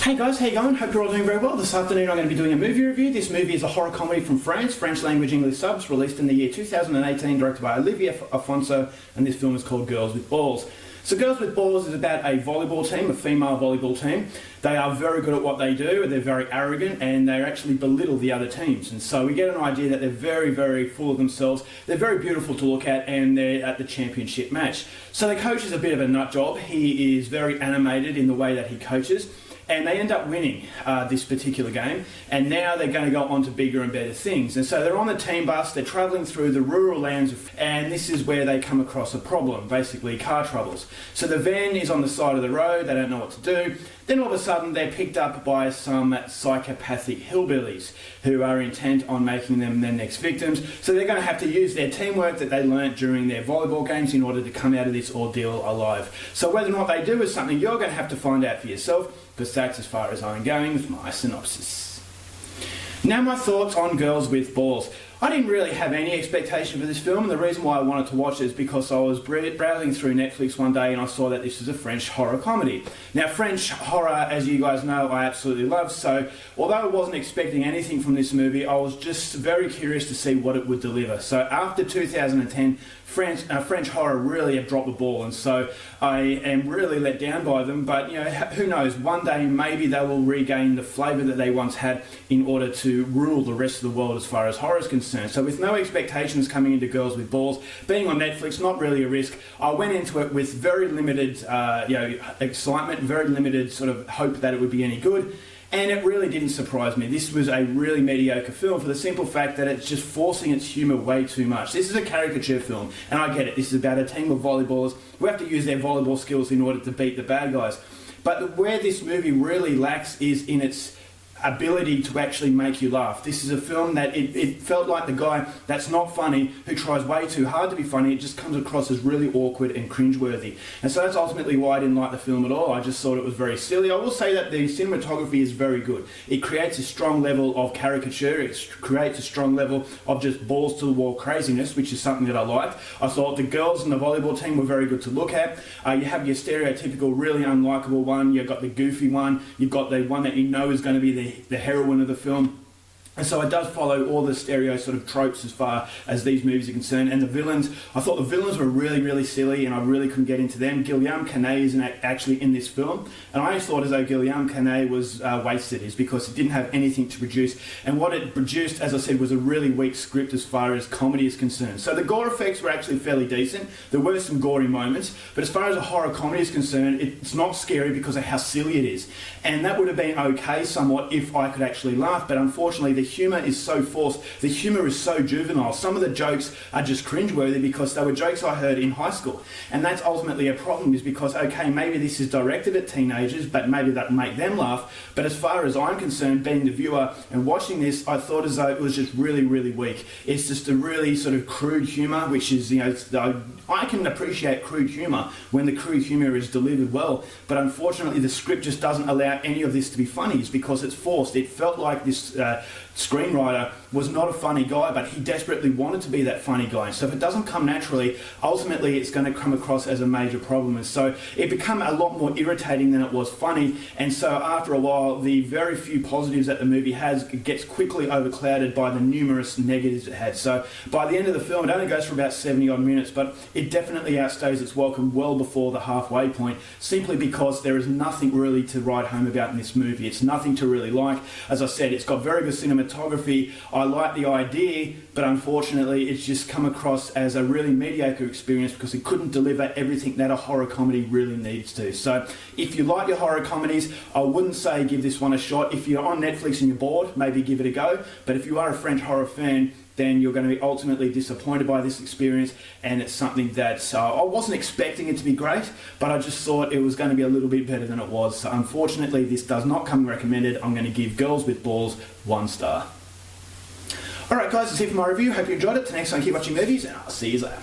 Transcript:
Hey guys, how you going? Hope you're all doing very well. This afternoon I'm going to be doing a movie review. This movie is a horror comedy from France, French language English subs, released in the year 2018, directed by Olivier Afonso, and this film is called Girls with Balls. So Girls with Balls is about a volleyball team, a female volleyball team. They are very good at what they do, they're very arrogant, and they actually belittle the other teams. And so we get an idea that they're very, very full of themselves, they're very beautiful to look at, and they're at the championship match. So the coach is a bit of a nut job. He is very animated in the way that he coaches. And they end up winning this particular game, and now they're going to go on to bigger and better things. And so they're on the team bus, they're travelling through the rural lands, and this is where they come across a problem, basically car troubles. So the van is on the side of the road, they don't know what to do. Then all of a sudden they're picked up by some psychopathic hillbillies who are intent on making them their next victims. So they're going to have to use their teamwork that they learnt during their volleyball games in order to come out of this ordeal alive. So whether or not they do is something you're going to have to find out for yourself, because that's as far as I'm going with my synopsis. Now my thoughts on Girls with Balls. I didn't really have any expectation for this film, and the reason why I wanted to watch it is because I was browsing through Netflix one day and I saw that this is a French horror comedy. Now French horror, as you guys know, I absolutely love, so although I wasn't expecting anything from this movie, I was just very curious to see what it would deliver. So after 2010, French horror really have dropped the ball, and so I am really let down by them, but you know, who knows, one day maybe they will regain the flavour that they once had in order to rule the rest of the world as far as horror is concerned. So with no expectations coming into Girls with Balls, being on Netflix, not really a risk, I went into it with very limited excitement, very limited sort of hope that it would be any good. And it really didn't surprise me. This was a really mediocre film for the simple fact that it's just forcing its humour way too much. This is a caricature film, and I get it. This is about a team of volleyballers who have to use their volleyball skills in order to beat the bad guys. But where this movie really lacks is in its ability to actually make you laugh. This is a film that it felt like the guy that's not funny, who tries way too hard to be funny, it just comes across as really awkward and cringeworthy. And so that's ultimately why I didn't like the film at all. I just thought it was very silly. I will say that the cinematography is very good. It creates a strong level of caricature, it creates a strong level of just balls to the wall craziness, which is something that I liked. I thought the girls in the volleyball team were very good to look at. You have your stereotypical, really unlikable one, you've got the goofy one, you've got the one that you know is going to be the heroine of the film. And so it does follow all the stereo sort of tropes as far as these movies are concerned. And the villains, I thought the villains were really, really silly, and I really couldn't get into them. Guillaume Canet isn't actually in this film, and I thought as though Guillaume Canet was wasted, is because it didn't have anything to produce. And what it produced, as I said, was a really weak script as far as comedy is concerned. So the gore effects were actually fairly decent. There were some gory moments, but as far as a horror comedy is concerned, it's not scary because of how silly it is. And that would have been okay somewhat if I could actually laugh, but unfortunately the humour is so forced, the humour is so juvenile. Some of the jokes are just cringeworthy because they were jokes I heard in high school. And that's ultimately a problem, is because, okay, maybe this is directed at teenagers, but maybe that'll make them laugh. But as far as I'm concerned, being the viewer and watching this, I thought as though it was just really, really weak. It's just a really sort of crude humour, which is, you know, I can appreciate crude humour when the crude humour is delivered well, but unfortunately the script just doesn't allow any of this to be funny. It's because it's forced. It felt like this screenwriter was not a funny guy, but he desperately wanted to be that funny guy. So if it doesn't come naturally, ultimately it's going to come across as a major problem. And so it became a lot more irritating than it was funny. And so after a while, the very few positives that the movie has gets quickly overclouded by the numerous negatives it had. So by the end of the film, it only goes for about 70 odd minutes, but it definitely outstays its welcome well before the halfway point, simply because there is nothing really to write home about in this movie. It's nothing to really like. As I said, it's got very good cinematography. I like the idea, but unfortunately it's just come across as a really mediocre experience because it couldn't deliver everything that a horror comedy really needs to. So if you like your horror comedies, I wouldn't say give this one a shot. If you're on Netflix and you're bored, maybe give it a go. But if you are a French horror fan, then you're going to be ultimately disappointed by this experience, and it's something that I wasn't expecting it to be great, but I just thought it was going to be a little bit better than it was. So unfortunately this does not come recommended. I'm going to give Girls with Balls 1 star. Alright guys, that's it for my review. Hope you enjoyed it. Till next time, keep watching movies, and I'll see you later.